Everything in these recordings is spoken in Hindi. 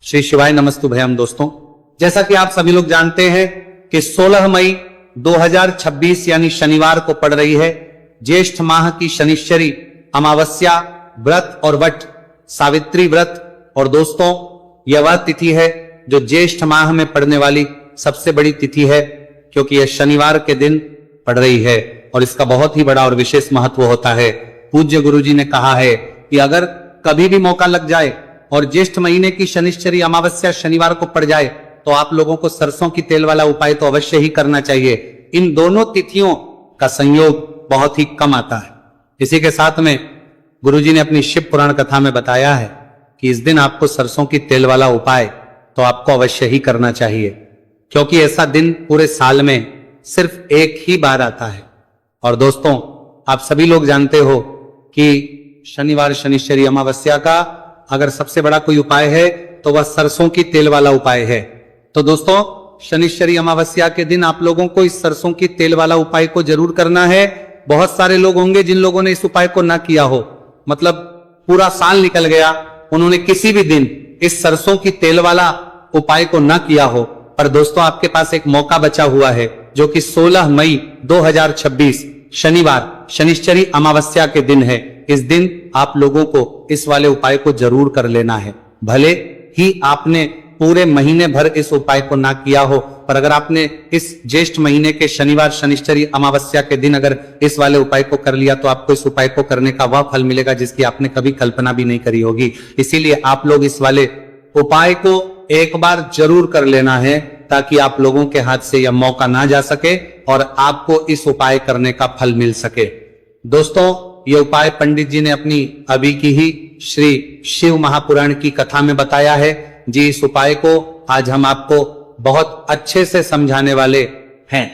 श्री शिवाय नमस्तु भयम। दोस्तों, जैसा कि आप सभी लोग जानते हैं कि 16 मई 2026 यानी शनिवार को पड़ रही है ज्येष्ठ माह की शनिश्चरी अमावस्या व्रत और वट सावित्री व्रत। और दोस्तों, यह वह तिथि है जो ज्येष्ठ माह में पड़ने वाली सबसे बड़ी तिथि है, क्योंकि यह शनिवार के दिन पड़ रही है और इसका बहुत ही बड़ा और विशेष महत्व होता है। पूज्य गुरुजी ने कहा है कि अगर कभी भी मौका लग जाए और ज्येष्ठ महीने की शनिश्चरी अमावस्या शनिवार को पड़ जाए तो आप लोगों को सरसों की तेल वाला उपाय तो अवश्य ही करना चाहिए। इन दोनों तिथियों का संयोग बहुत ही कम आता है। इसी के साथ में गुरुजी ने अपनी शिव पुराण कथा में बताया है कि इस दिन आपको सरसों की तेल वाला उपाय तो आपको अवश्य ही करना चाहिए, क्योंकि ऐसा दिन पूरे साल में सिर्फ एक ही बार आता है। और दोस्तों, आप सभी लोग जानते हो कि शनिवार शनिश्चरी अमावस्या का अगर सबसे बड़ा कोई उपाय है तो वह सरसों की तेल वाला उपाय है। तो दोस्तों, शनिश्चरी अमावस्या के दिन आप लोगों को इस सरसों की तेल वाला उपाय को जरूर करना है। बहुत सारे लोग होंगे जिन लोगों ने इस उपाय को ना किया हो, मतलब पूरा साल निकल गया, उन्होंने किसी भी दिन इस सरसों की तेल वाला उपाय को ना किया हो। पर दोस्तों, आपके पास एक मौका बचा हुआ है, जो कि 16 मई 2026 शनिवार शनिश्चरी अमावस्या के दिन है। इस दिन आप लोगों को इस वाले उपाय को जरूर कर लेना है। भले ही आपने पूरे महीने भर इस उपाय को ना किया हो, पर अगर आपने इस ज्येष्ठ महीने के शनिवार शनिश्चरी अमावस्या के दिन अगर इस वाले उपाय को कर लिया तो आपको इस उपाय को करने का वह फल मिलेगा जिसकी आपने कभी कल्पना भी नहीं करी होगी। इसीलिए आप लोग इस वाले उपाय को एक बार जरूर कर लेना है, ताकि आप लोगों के हाथ से यह मौका ना जा सके और आपको इस उपाय करने का फल मिल सके। दोस्तों, यह उपाय पंडित जी ने अपनी अभी की ही श्री शिव महापुराण की कथा में बताया है जी। इस उपाय को आज हम आपको बहुत अच्छे से समझाने वाले हैं।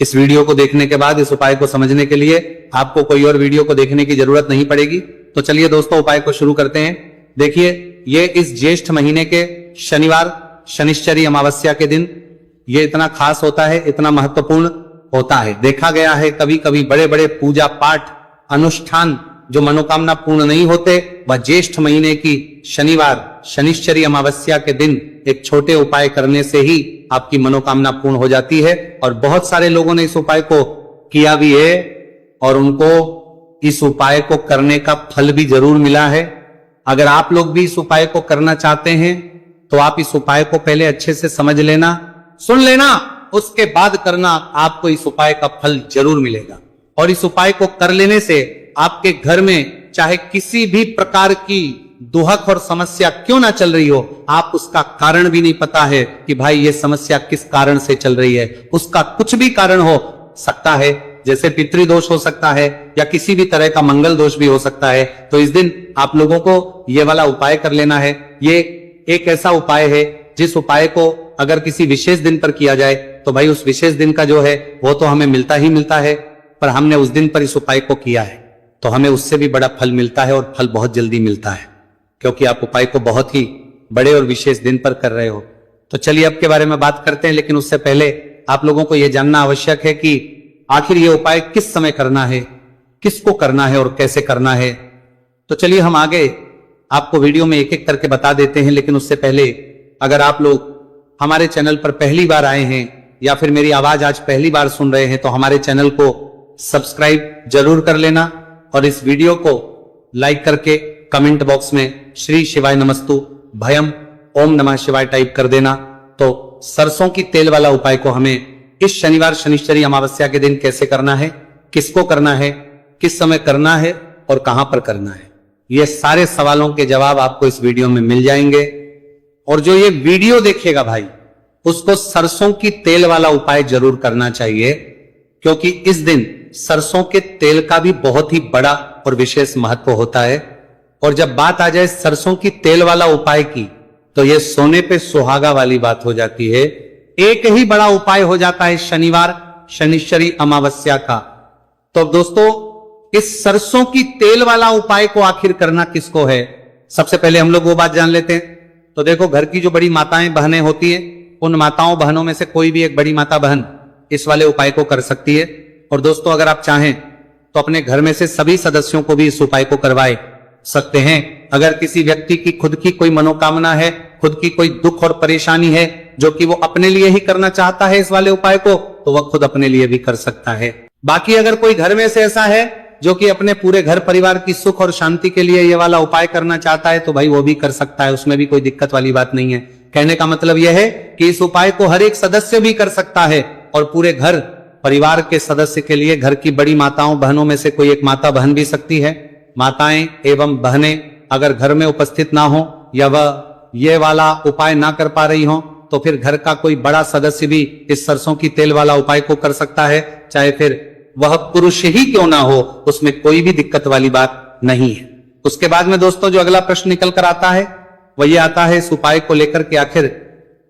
इस वीडियो को देखने के बाद इस उपाय को समझने के लिए आपको कोई और वीडियो को देखने की जरूरत नहीं पड़ेगी। तो चलिए दोस्तों, उपाय को शुरू करते हैं। देखिए, ये इस ज्येष्ठ महीने के शनिवार शनिश्चरी अमावस्या के दिन ये इतना खास होता है, इतना महत्वपूर्ण होता है। देखा गया है कभी कभी बड़े बड़े पूजा पाठ अनुष्ठान जो मनोकामना पूर्ण नहीं होते, वह ज्येष्ठ महीने की शनिवार शनिश्चरी अमावस्या के दिन एक छोटे उपाय करने से ही आपकी मनोकामना पूर्ण हो जाती है। और बहुत सारे लोगों ने इस उपाय को किया भी है और उनको इस उपाय को करने का फल भी जरूर मिला है। अगर आप लोग भी इस उपाय को करना चाहते हैं तो आप इस उपाय को पहले अच्छे से समझ लेना, सुन लेना, उसके बाद करना। आपको इस उपाय का फल जरूर मिलेगा। और इस उपाय को कर लेने से आपके घर में चाहे किसी भी प्रकार की दुहक और समस्या क्यों ना चल रही हो, आप उसका कारण भी नहीं पता है कि भाई ये समस्या किस कारण से चल रही है, उसका कुछ भी कारण हो सकता है, जैसे पितृदोष हो सकता है या किसी भी तरह का मंगल दोष भी हो सकता है। तो इस दिन आप लोगों को ये वाला उपाय कर लेना है। ये एक ऐसा उपाय है जिस उपाय को अगर किसी विशेष दिन पर किया जाए तो भाई उस विशेष दिन का जो है वो तो हमें मिलता ही मिलता है, पर हमने उस दिन पर इस उपाय को किया है तो हमें उससे भी बड़ा फल मिलता है और फल बहुत जल्दी मिलता है, क्योंकि आप उपाय को बहुत ही बड़े और विशेष दिन पर कर रहे हो। तो चलिए अब के बारे में बात करते हैं, लेकिन उससे पहले आप लोगों को यह जानना आवश्यक है कि आखिर ये उपाय किस समय करना है, किसको करना है और कैसे करना है। तो चलिए हम आगे आपको वीडियो में एक एक करके बता देते हैं। लेकिन उससे पहले अगर आप लोग हमारे चैनल पर पहली बार आए हैं या फिर मेरी आवाज आज पहली बार सुन रहे हैं तो हमारे चैनल को सब्सक्राइब जरूर कर लेना और इस वीडियो को लाइक करके कमेंट बॉक्स में श्री शिवाय नमस्तु भयम ओम नमः शिवाय टाइप कर देना। तो सरसों की तेल वाला उपाय को हमें इस शनिवार शनिश्चरी अमावस्या के दिन कैसे करना है, किसको करना है, किस समय करना है और कहां पर करना है, ये सारे सवालों के जवाब आपको इस वीडियो में मिल जाएंगे। और जो ये वीडियो देखेगा भाई, उसको सरसों की तेल वाला उपाय जरूर करना चाहिए, क्योंकि इस दिन सरसों के तेल का भी बहुत ही बड़ा और विशेष महत्व होता है। और जब बात आ जाए सरसों की तेल वाला उपाय की, तो यह सोने पे सुहागा वाली बात हो जाती है। एक ही बड़ा उपाय हो जाता है शनिवार शनिश्चरी अमावस्या का। तो दोस्तों, इस सरसों की तेल वाला उपाय को आखिर करना किसको है, सबसे पहले हम लोग वो बात जान लेते हैं। तो देखो, घर की जो बड़ी माताएं बहनें होती हैं, उन माताओं बहनों में से कोई भी एक बड़ी माता बहन इस वाले उपाय को कर सकती है। और दोस्तों, अगर आप चाहें तो अपने घर में से सभी सदस्यों को भी इस उपाय को करवाए सकते हैं। अगर किसी व्यक्ति की खुद की कोई मनोकामना है, खुद की कोई दुख और परेशानी है जो कि वो अपने लिए ही करना चाहता है इस वाले उपाय को, तो वह खुद अपने लिए भी कर सकता है। बाकी अगर कोई घर में से ऐसा है जो कि अपने पूरे घर परिवार की सुख और शांति के लिए ये वाला उपाय करना चाहता है, तो भाई वो भी कर सकता है, उसमें भी कोई दिक्कत वाली बात नहीं है। कहने का मतलब यह है कि इस उपाय को हर एक सदस्य भी कर सकता है और पूरे घर परिवार के सदस्य के लिए, घर की बड़ी माताओं बहनों में से कोई एक माता बहन भी सकती है। माताएं एवं बहनें अगर घर में उपस्थित ना हो या वह ये वाला उपाय ना कर पा रही हो, तो फिर घर का कोई बड़ा सदस्य भी इस सरसों की तेल वाला उपाय को कर सकता है, चाहे फिर वह पुरुष ही क्यों ना हो, उसमें कोई भी दिक्कत वाली बात नहीं है। उसके बाद में दोस्तों जो अगला प्रश्न निकल कर आता है वह ये आता है इस उपाय को लेकर के, आखिर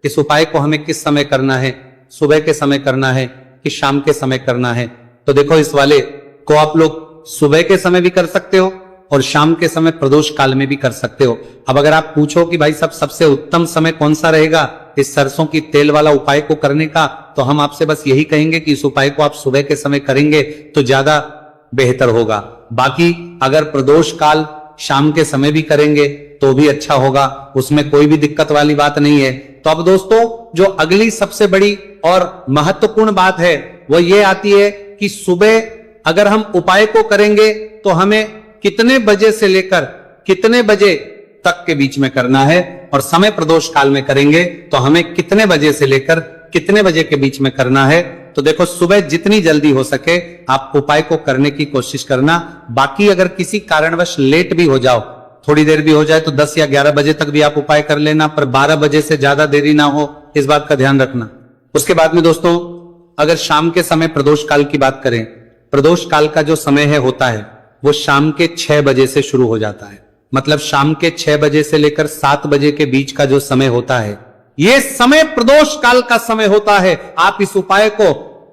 इस उपाय को हमें किस समय करना है, सुबह के समय करना है कि शाम के समय करना है। तो देखो, इस वाले को आप लोग सुबह के समय भी कर सकते हो और शाम के समय प्रदोष काल में भी कर सकते हो। अब अगर आप पूछो कि भाई साहब सबसे उत्तम समय कौन सा रहेगा इस सरसों की तेल वाला उपाय को करने का, तो हम आपसे बस यही कहेंगे कि इस उपाय को आप सुबह के समय करेंगे तो ज्यादा बेहतर होगा। बाकी अगर प्रदोष काल शाम के समय भी करेंगे तो भी अच्छा होगा, उसमें कोई भी दिक्कत वाली बात नहीं है। तो अब दोस्तों जो अगली सबसे बड़ी और महत्वपूर्ण बात है वह ये आती है कि सुबह अगर हम उपाय को करेंगे तो हमें कितने बजे से लेकर कितने बजे तक के बीच में करना है, और समय प्रदोष काल में करेंगे तो हमें कितने बजे से लेकर कितने बजे के बीच में करना है। तो देखो, सुबह जितनी जल्दी हो सके आप उपाय को करने की कोशिश करना। बाकी अगर किसी कारणवश लेट भी हो जाओ, थोड़ी देर भी हो जाए, तो 10 या 11 बजे तक भी आप उपाय कर लेना, पर 12 बजे से ज्यादा देरी ना हो, इस बात का ध्यान रखना। उसके बाद में दोस्तों अगर शाम के समय प्रदोष काल की बात करें, प्रदोष काल का जो समय है होता है वो शाम के 6 बजे से शुरू हो जाता है। मतलब शाम के 6 बजे से लेकर 7 बजे के बीच का जो समय होता है, यह समय प्रदोष काल का समय होता है। आप इस उपाय को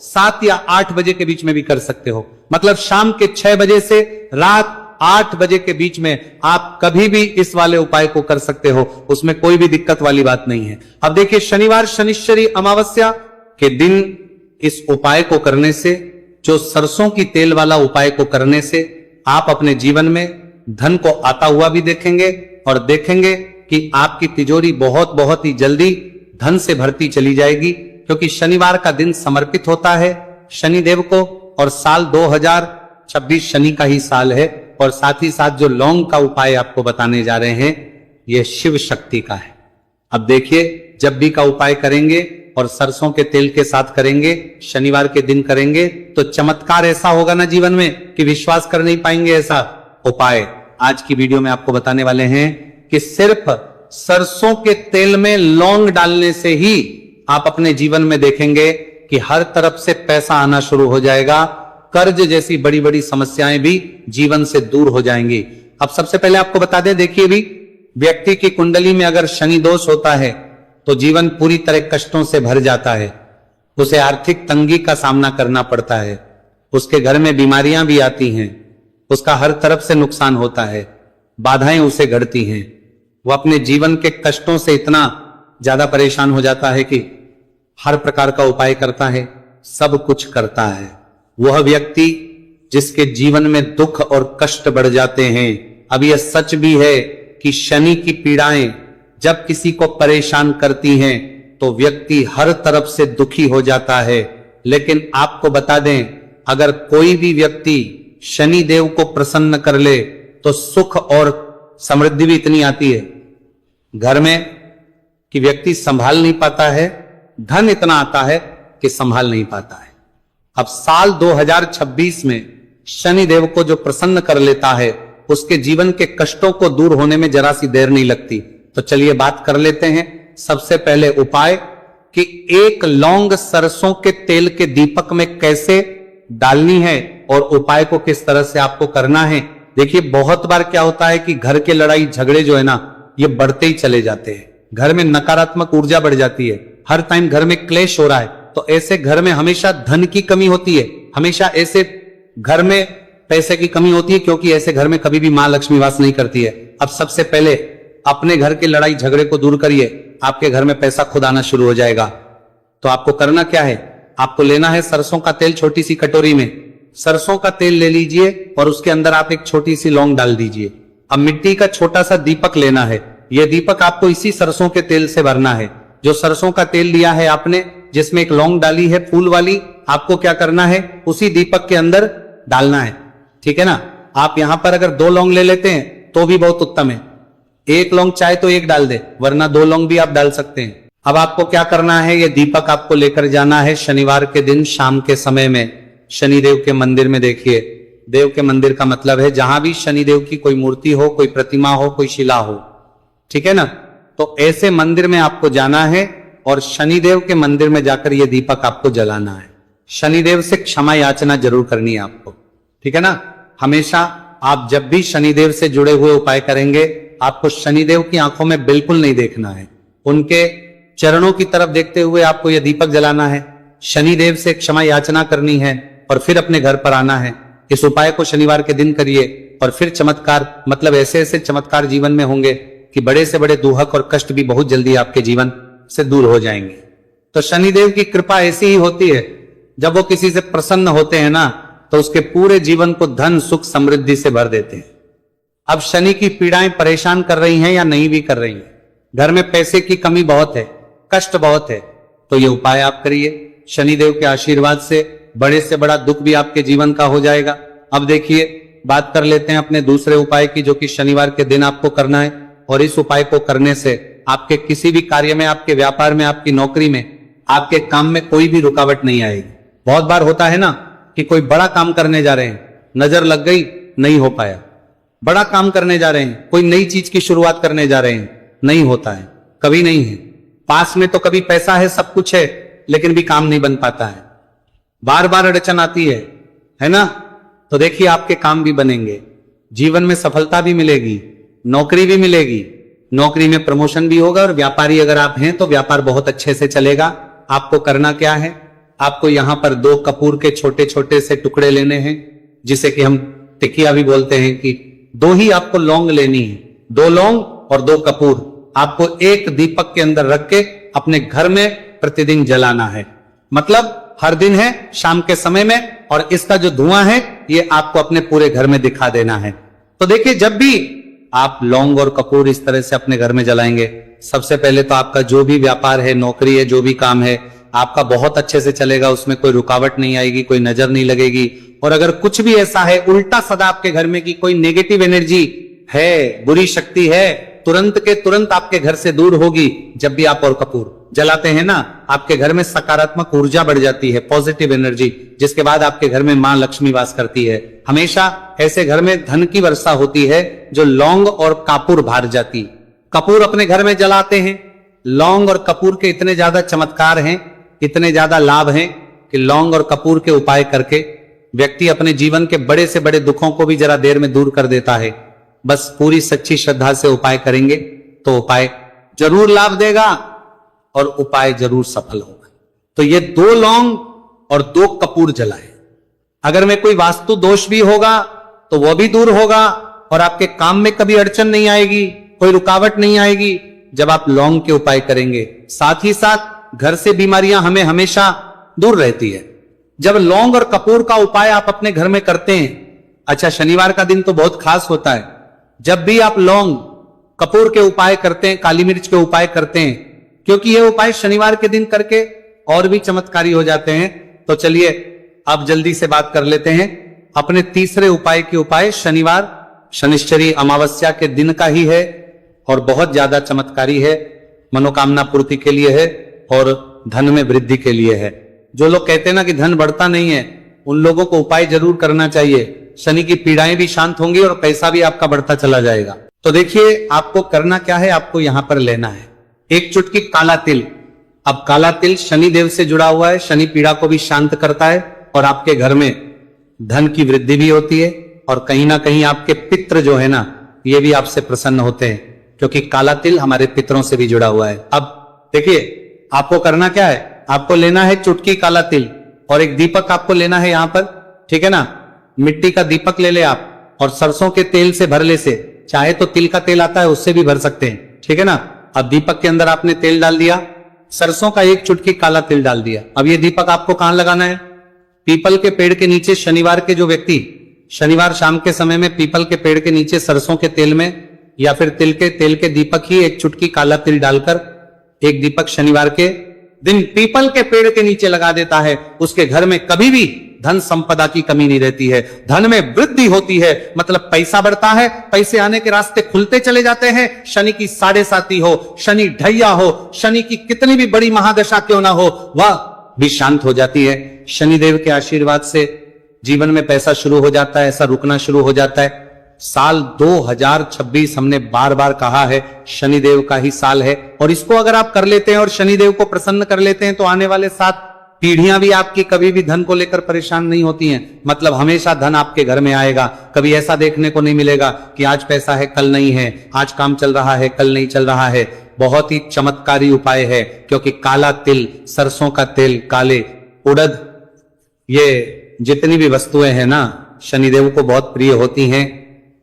7 या 8 बजे के बीच में भी कर सकते हो। मतलब शाम के 6 बजे से रात 8 बजे के बीच में आप कभी भी इस वाले उपाय को कर सकते हो, उसमें कोई भी दिक्कत वाली बात नहीं है। अब देखिए, शनिवार शनिश्चरी अमावस्या के दिन इस उपाय को करने से, जो सरसों की तेल वाला उपाय को करने से आप अपने जीवन में धन को आता हुआ भी देखेंगे और देखेंगे कि आपकी तिजोरी बहुत बहुत ही जल्दी धन से भरती चली जाएगी, क्योंकि शनिवार का दिन समर्पित होता है शनिदेव को, और साल 2026 शनि का ही साल है। और साथ ही साथ जो लौंग का उपाय आपको बताने जा रहे हैं यह शिव शक्ति का है। अब देखिए, जब भी का उपाय करेंगे और सरसों के तेल के साथ करेंगे, शनिवार के दिन करेंगे, तो चमत्कार ऐसा होगा ना जीवन में कि विश्वास कर नहीं पाएंगे। ऐसा उपाय आज की वीडियो में आपको बताने वाले हैं कि सिर्फ सरसों के तेल में लौंग डालने से ही आप अपने जीवन में देखेंगे कि हर तरफ से पैसा आना शुरू हो जाएगा, कर्ज जैसी बड़ी बड़ी समस्याएं भी जीवन से दूर हो जाएंगी। अब सबसे पहले आपको बता दें, देखिए भी व्यक्ति की कुंडली में अगर शनि दोष होता है तो जीवन पूरी तरह कष्टों से भर जाता है, उसे आर्थिक तंगी का सामना करना पड़ता है, उसके घर में बीमारियां भी आती हैं, उसका हर तरफ से नुकसान होता है, बाधाएं उसे घड़ती हैं, वो अपने जीवन के कष्टों से इतना ज्यादा परेशान हो जाता है कि हर प्रकार का उपाय करता है, सब कुछ करता है। वह व्यक्ति जिसके जीवन में दुख और कष्ट बढ़ जाते हैं। अब यह सच भी है कि शनि की पीड़ाएं जब किसी को परेशान करती हैं तो व्यक्ति हर तरफ से दुखी हो जाता है। लेकिन आपको बता दें, अगर कोई भी व्यक्ति शनि देव को प्रसन्न कर ले तो सुख और समृद्धि भी इतनी आती है घर में कि व्यक्ति संभाल नहीं पाता है, धन इतना आता है कि संभाल नहीं पाता है। अब साल 2026 में शनि देव को जो प्रसन्न कर लेता है उसके जीवन के कष्टों को दूर होने में जरा सी देर नहीं लगती। तो चलिए बात कर लेते हैं। सबसे पहले उपाय कि एक लौंग सरसों के तेल के दीपक में कैसे डालनी है और उपाय को किस तरह से आपको करना है। देखिए, बहुत बार क्या होता है कि घर के लड़ाई झगड़े जो है ना, ये बढ़ते ही चले जाते हैं। घर में नकारात्मक ऊर्जा बढ़ जाती है, हर टाइम घर में क्लेश हो रहा है, तो ऐसे घर में हमेशा धन की कमी होती है, हमेशा ऐसे घर में पैसे की कमी होती है, क्योंकि ऐसे घर में कभी भी मां लक्ष्मी वास नहीं करती है। अब सबसे पहले अपने घर के लड़ाई झगड़े को दूर करिए, आपके घर में पैसा खुद आना शुरू हो जाएगा। तो आपको करना क्या है, आपको लेना है सरसों का तेल। छोटी सी कटोरी में सरसों का तेल ले लीजिए और उसके अंदर आप एक छोटी सी लौंग डाल दीजिए। अब मिट्टी का छोटा सा दीपक लेना है। यह दीपक आपको इसी सरसों के तेल से भरना है। जो सरसों का तेल लिया है आपने, जिसमें एक लौंग डाली है फूल वाली, आपको क्या करना है, उसी दीपक के अंदर डालना है। ठीक है ना। आप यहां पर अगर 2 लौंग ले लेते हैं तो भी बहुत उत्तम है। 1 लौंग चाहे तो 1 डाल दे, वरना 2 लौंग भी आप डाल सकते हैं। अब आपको क्या करना है, यह दीपक आपको लेकर जाना है शनिवार के दिन शाम के समय में शनिदेव के मंदिर में। देखिए, देव के मंदिर का मतलब है जहां भी शनिदेव की कोई मूर्ति हो, कोई प्रतिमा हो, कोई शिला हो। ठीक है ना। तो ऐसे मंदिर में आपको जाना है और शनिदेव के मंदिर में जाकर यह दीपक आपको जलाना है। शनिदेव से क्षमा याचना जरूर करनी है आपको। ठीक है ना। हमेशा आप जब भी शनिदेव से जुड़े हुए उपाय करेंगे, आपको शनिदेव की आंखों में बिल्कुल नहीं देखना है। उनके चरणों की तरफ देखते हुए आपको यह दीपक जलाना है, शनिदेव से क्षमा याचना करनी है और फिर अपने घर पर आना है। इस उपाय को शनिवार के दिन करिए और फिर चमत्कार, मतलब ऐसे ऐसे चमत्कार जीवन में होंगे कि बड़े से बड़े दुहक और कष्ट भी बहुत जल्दी आपके जीवन से दूर हो जाएंगे। तो शनिदेव की कृपा ऐसी ही होती है, जब वो किसी से प्रसन्न होते हैं ना, तो उसके पूरे जीवन को धन सुख समृद्धि से भर देते हैं। अब शनि की पीड़ाएं परेशान कर रही हैं या नहीं भी कर रही हैं, घर में पैसे की कमी बहुत है, कष्ट बहुत है, तो ये उपाय आप करिए। शनिदेव के आशीर्वाद से बड़े से बड़ा दुख भी आपके जीवन का हो जाएगा। अब देखिए, बात कर लेते हैं अपने दूसरे उपाय की, जो कि शनिवार के दिन आपको करना है। और इस उपाय को करने से आपके किसी भी कार्य में, आपके व्यापार में, आपकी नौकरी में, आपके काम में कोई भी रुकावट नहीं आएगी। बहुत बार होता है ना कि कोई बड़ा काम करने जा रहे हैं, नजर लग गई, नहीं हो पाया। बड़ा काम करने जा रहे हैं, कोई नई चीज की शुरुआत करने जा रहे हैं, नहीं होता है, कभी नहीं है। पास में तो कभी पैसा है, सब कुछ है, लेकिन भी काम नहीं बन पाता है, बार बार अड़चन आती है ना। तो देखिए, आपके काम भी बनेंगे, जीवन में सफलता भी मिलेगी, नौकरी भी मिलेगी, नौकरी में प्रमोशन भी होगा, और व्यापारी अगर आप हैं तो व्यापार बहुत अच्छे से चलेगा। आपको करना क्या है, आपको यहां पर 2 कपूर के छोटे छोटे से टुकड़े लेने हैं, जिसे कि हम टिकिया भी बोलते हैं, कि 2 ही आपको लौंग लेनी है। 2 लौंग और 2 कपूर आपको एक दीपक के अंदर रख के अपने घर में प्रतिदिन जलाना है। मतलब हर दिन है शाम के समय में, और इसका जो धुआं है ये आपको अपने पूरे घर में दिखा देना है। तो देखिए, जब भी आप लौंग और कपूर इस तरह से अपने घर में जलाएंगे, सबसे पहले तो आपका जो भी व्यापार है, नौकरी है, जो भी काम है, आपका बहुत अच्छे से चलेगा। उसमें कोई रुकावट नहीं आएगी, कोई नजर नहीं लगेगी। और अगर कुछ भी ऐसा है उल्टा सदा आपके घर में कि कोई नेगेटिव एनर्जी है, बुरी शक्ति है, तुरंत के तुरंत आपके घर से दूर होगी। जब भी आप और कपूर जलाते हैं ना, आपके घर में सकारात्मक ऊर्जा बढ़ जाती है, पॉजिटिव एनर्जी, जिसके बाद आपके घर में मां लक्ष्मी वास करती है। हमेशा ऐसे घर में धन की वर्षा होती है जो लौंग और कपूर भार जाती। कपूर अपने घर में जलाते हैं, लौंग और कपूर के इतने ज्यादा चमत्कार हैं, इतने ज्यादा लाभ हैं कि लौंग और कपूर के उपाय करके व्यक्ति अपने जीवन के बड़े से बड़े दुखों को भी जरा देर में दूर कर देता है। बस पूरी सच्ची श्रद्धा से उपाय करेंगे तो उपाय जरूर लाभ देगा और उपाय जरूर सफल होगा। तो ये 2 लौंग और 2 कपूर जलाए। अगर में कोई वास्तु दोष भी होगा तो वह भी दूर होगा, और आपके काम में कभी अड़चन नहीं आएगी, कोई रुकावट नहीं आएगी जब आप लौंग के उपाय करेंगे। साथ ही साथ घर से बीमारियां हमें हमेशा दूर रहती है जब लौंग और कपूर का उपाय आप अपने घर में करते हैं। अच्छा, शनिवार का दिन तो बहुत खास होता है। जब भी आप लौंग कपूर के उपाय करते हैं, काली मिर्च के उपाय करते हैं, क्योंकि ये उपाय शनिवार के दिन करके और भी चमत्कारी हो जाते हैं। तो चलिए अब जल्दी से बात कर लेते हैं अपने तीसरे उपाय की। उपाय शनिवार शनिश्चरी अमावस्या के दिन का ही है और बहुत ज्यादा चमत्कारी है, मनोकामना पूर्ति के लिए है और धन में वृद्धि के लिए है। जो लोग कहते हैं ना कि धन बढ़ता नहीं है, उन लोगों को उपाय जरूर करना चाहिए। शनि की पीड़ाएं भी शांत होंगी और पैसा भी आपका बढ़ता चला जाएगा। तो देखिए, आपको करना क्या है, आपको यहां पर लेना है 1 चुटकी काला तिल। अब काला तिल शनि देव से जुड़ा हुआ है, शनि पीड़ा को भी शांत करता है और आपके घर में धन की वृद्धि भी होती है, और कहीं ना कहीं आपके पितृ जो है ना, ये भी आपसे प्रसन्न होते हैं, क्योंकि काला तिल हमारे पितरों से भी जुड़ा हुआ है। अब देखिए, आपको करना क्या है, आपको लेना है चुटकी काला तिल और एक दीपक आपको लेना है यहां पर। ठीक है ना, मिट्टी का दीपक ले ले आप, और सरसों के तेल से भर ले से, चाहे तो तिल का तेल आता है उससे भी भर सकते हैं। ठीक है ना। अब दीपक के अंदर आपने तेल डाल दिया, सरसों का 1 चुटकी काला तिल डाल दिया। अब ये दीपक आपको कहां लगाना है, पीपल के पेड़ के नीचे शनिवार के जो व्यक्ति शनिवार शाम के समय में पीपल के पेड़ के नीचे सरसों के तेल में या फिर तिल के तेल के दीपक ही एक चुटकी काला तिल डालकर एक दीपक शनिवार के दिन पीपल के पेड़ के नीचे लगा देता है, उसके घर में कभी भी धन संपदा की कमी नहीं रहती है, धन में वृद्धि होती है, मतलब पैसा बढ़ता है, पैसे आने के रास्ते खुलते चले जाते हैं। शनि की 7.5 हो, शनि ढैया हो, शनि की कितनी भी बड़ी महादशा क्यों ना हो, वह भी शांत हो जाती है। शनिदेव के आशीर्वाद से जीवन में पैसा शुरू हो जाता है, ऐसा रुकना शुरू हो जाता है। साल 2026 हमने बार बार कहा है शनिदेव का ही साल है, और इसको अगर आप कर लेते हैं और शनिदेव को प्रसन्न कर लेते हैं तो आने वाले 7 पीढ़ियां भी आपकी कभी भी धन को लेकर परेशान नहीं होती हैं। मतलब हमेशा धन आपके घर में आएगा। कभी ऐसा देखने को नहीं मिलेगा कि आज पैसा है कल नहीं है, आज काम चल रहा है कल नहीं चल रहा है। बहुत ही चमत्कारी उपाय है, क्योंकि काला तिल, सरसों का तेल, काले उड़द, ये जितनी भी वस्तुएं हैं ना शनिदेव को बहुत प्रिय होती हैं।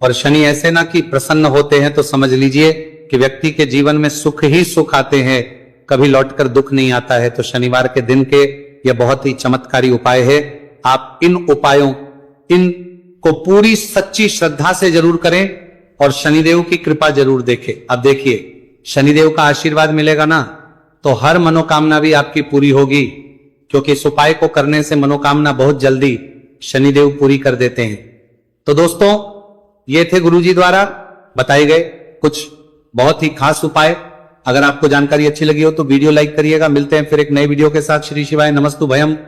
और शनि ऐसे ना कि प्रसन्न होते हैं तो समझ लीजिए कि व्यक्ति के जीवन में सुख ही सुख आते हैं, कभी लौटकर दुख नहीं आता है। तो शनिवार के दिन के यह बहुत ही चमत्कारी उपाय है। आप इन उपायों इनको पूरी सच्ची श्रद्धा से जरूर करें और शनिदेव की कृपा जरूर देखें। अब देखिए, शनिदेव का आशीर्वाद मिलेगा ना तो हर मनोकामना भी आपकी पूरी होगी, क्योंकि इस उपाय को करने से मनोकामना बहुत जल्दी शनिदेव पूरी कर देते हैं। तो दोस्तों, ये थे गुरुजी द्वारा बताए गए कुछ बहुत ही खास उपाय। अगर आपको जानकारी अच्छी लगी हो तो वीडियो लाइक करिएगा। मिलते हैं फिर एक नए वीडियो के साथ। श्री शिवाय नमस्तु भयम।